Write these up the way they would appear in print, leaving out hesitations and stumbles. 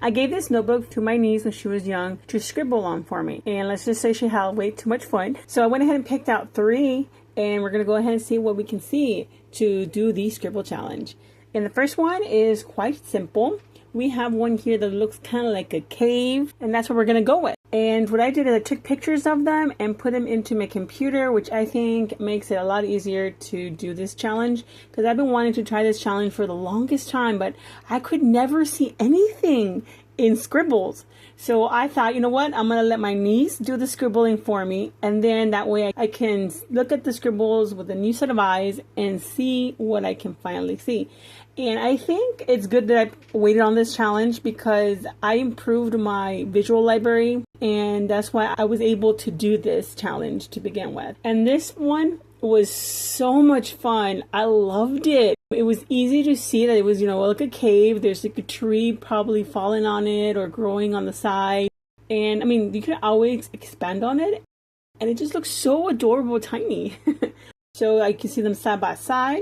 I gave this notebook to my niece when she was young to scribble on for me. And let's just say she had way too much fun. So I went ahead and picked out 3, and we're going to go ahead and see what we can see to do the scribble challenge. And the first one is quite simple. We have one here that looks kind of like a cave, and that's what we're going to go with. And what I did is I took pictures of them and put them into my computer, which I think makes it a lot easier to do this challenge, because I've been wanting to try this challenge for the longest time, but I could never see anything in scribbles. So I thought, you know what, I'm going to let my niece do the scribbling for me, and then that way I can look at the scribbles with a new set of eyes and see what I can finally see. And I think it's good that I waited on this challenge because I improved my visual library, and that's why I was able to do this challenge to begin with. And this one was so much fun. I loved it. It was easy to see that it was, like a cave. There's like a tree probably falling on it or growing on the side. And I mean, you can always expand on it. And it just looks so adorable, tiny. So I can see them side by side.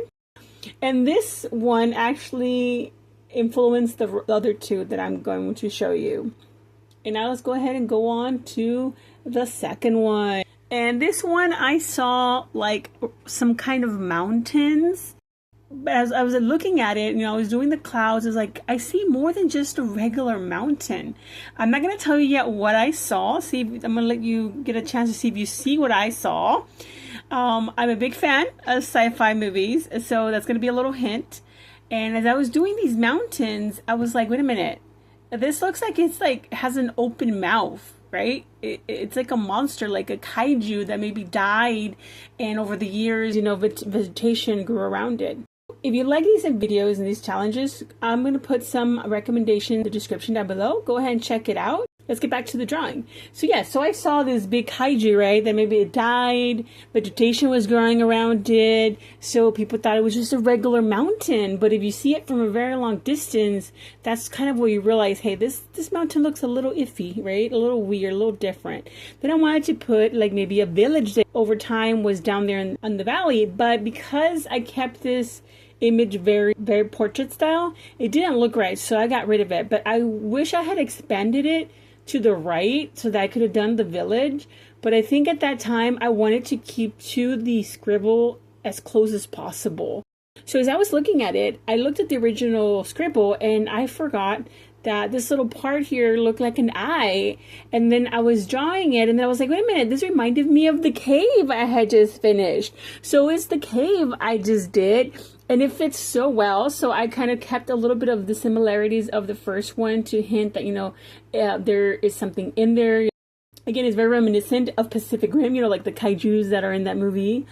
And this one actually influenced the other 2 that I'm going to show you. And now let's go ahead and go on to the second one. And this one I saw like some kind of mountains. But as I was looking at it, I was doing the clouds. I was like, I see more than just a regular mountain. I'm not going to tell you yet what I saw. I'm going to let you get a chance to see if you see what I saw. I'm a big fan of sci-fi movies, so that's going to be a little hint. And as I was doing these mountains, I was like, wait a minute. This looks like it's like has an open mouth, right? It's like a monster, like a kaiju that maybe died, and over the years, vegetation grew around it. If you like these videos and these challenges, I'm going to put some recommendations in the description down below. Go ahead and check it out. Let's get back to the drawing. So I saw this big kaiju, right? That maybe it died, vegetation was growing around it, so people thought it was just a regular mountain. But if you see it from a very long distance, that's kind of where you realize, hey, this mountain looks a little iffy, right? A little weird, a little different. Then I wanted to put like maybe a village that over time was down there in the valley, but because I kept this image very, very portrait style, it didn't look right, so I got rid of it. But I wish I had expanded it to the right so that I could have done the village, but I think at that time I wanted to keep to the scribble as close as possible. So as I was looking at it, I looked at the original scribble and I forgot that this little part here looked like an eye, and then I was drawing it and then I was like, wait a minute, this reminded me of the cave I had just finished. So it's the cave I just did, and it fits so well. So I kind of kept a little bit of the similarities of the first one to hint that there is something in there. Again, it's very reminiscent of Pacific Rim, like the kaijus that are in that movie.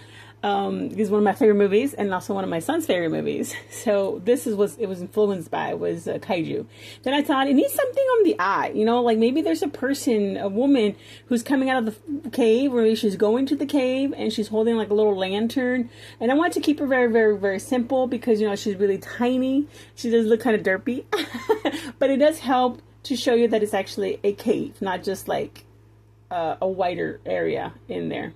It's one of my favorite movies, and also one of my son's favorite movies. So this is what it was influenced by, was kaiju. Then I thought it needs something on the eye, like maybe there's a person, a woman who's coming out of the cave, or maybe she's going to the cave and she's holding like a little lantern. And I wanted to keep her very, very, very simple because she's really tiny. She does look kind of derpy, but it does help to show you that it's actually a cave, not just like a wider area in there.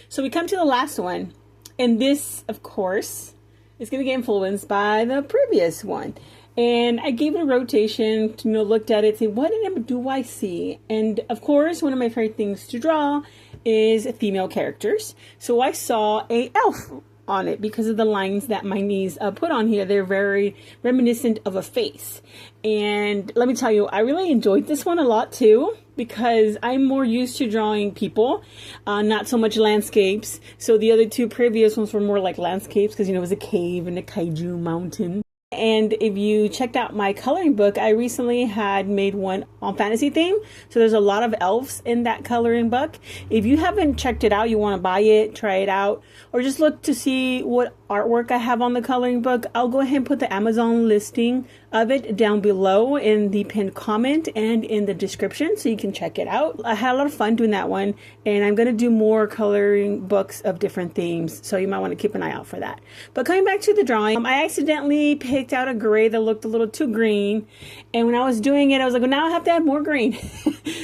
So we come to the last one, and this, of course, is going to get influenced by the previous one. And I gave it a rotation, looked at it, say, what do I see? And of course, one of my favorite things to draw is female characters. So I saw a elf on it because of the lines that my niece put on here. They're very reminiscent of a face. And let me tell you, I really enjoyed this one a lot too, because I'm more used to drawing people, not so much landscapes. So the other 2 previous ones were more like landscapes because, it was a cave and a kaiju mountain. And if you checked out my coloring book, I recently had made one on fantasy theme. So there's a lot of elves in that coloring book. If you haven't checked it out, you want to buy it, try it out, or just look to see what artwork I have on the coloring book, I'll go ahead and put the Amazon listing of it down below in the pinned comment and in the description so you can check it out. I had a lot of fun doing that one, and I'm going to do more coloring books of different themes, so you might want to keep an eye out for that. But coming back to the drawing, I accidentally picked out a gray that looked a little too green, and when I was doing it, I was like, well, now I have to add more green.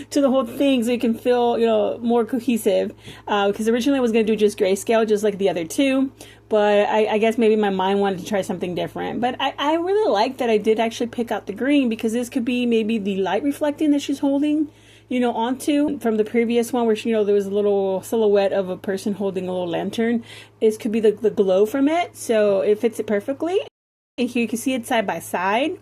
to the whole thing so you can feel, you know, more cohesive. Because originally I was going to do just grayscale, just like the other two. But I guess maybe my mind wanted to try something different. But I really like that I did actually pick out the green, because this could be maybe the light reflecting that she's holding, you know, onto from the previous one where, you know, there was a little silhouette of a person holding a little lantern. This could be the glow from it. So it fits it perfectly. And here you can see it side by side.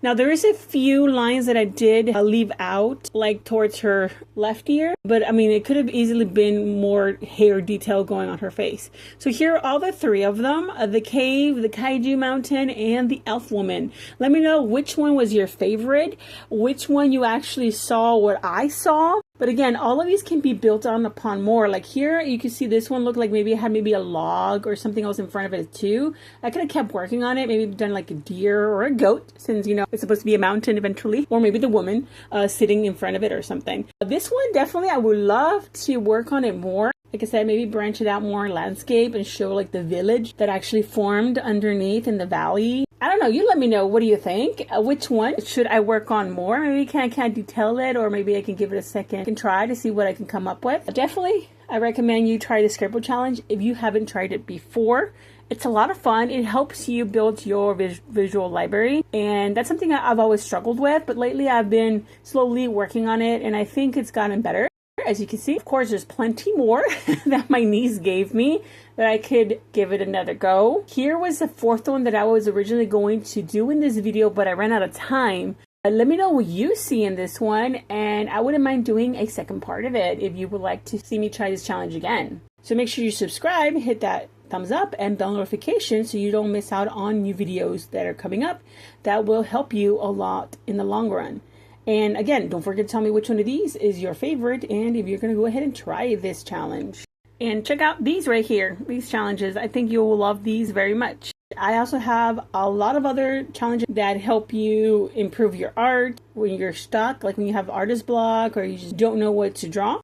Now there is a few lines that I did leave out, like towards her left ear, but I mean it could have easily been more hair detail going on her face. So here are all the three of them, the cave, the kaiju mountain, and the elf woman. Let me know which one was your favorite, which one you actually saw what I saw. But again, all of these can be built on upon more. Like here, you can see this one looked like maybe it had maybe a log or something else in front of it too. I could have kept working on it, maybe done like a deer or a goat, since, you know, it's supposed to be a mountain eventually. Or maybe the woman sitting in front of it or something. This one, definitely, I would love to work on it more. Like I said, maybe branch it out more landscape and show like the village that actually formed underneath in the valley. I don't know. You let me know. What do you think? Which one should I work on more? Maybe can I detail it, or maybe I can give it a second try to see what I can come up with. Definitely, I recommend you try the Scribble Challenge if you haven't tried it before. It's a lot of fun. It helps you build your visual library, and that's something I've always struggled with, but lately I've been slowly working on it, and I think it's gotten better. As you can see, of course, there's plenty more that my niece gave me that I could give it another go. Here was the fourth one that I was originally going to do in this video, but I ran out of time. Let me know what you see in this one, and I wouldn't mind doing a second part of it if you would like to see me try this challenge again. So make sure you subscribe, hit that thumbs up, and bell notification so you don't miss out on new videos that are coming up. That will help you a lot in the long run. And again, don't forget to tell me which one of these is your favorite and if you're going to go ahead and try this challenge. And check out these right here, these challenges. I think you will love these very much. I also have a lot of other challenges that help you improve your art when you're stuck, like when you have artist block or you just don't know what to draw.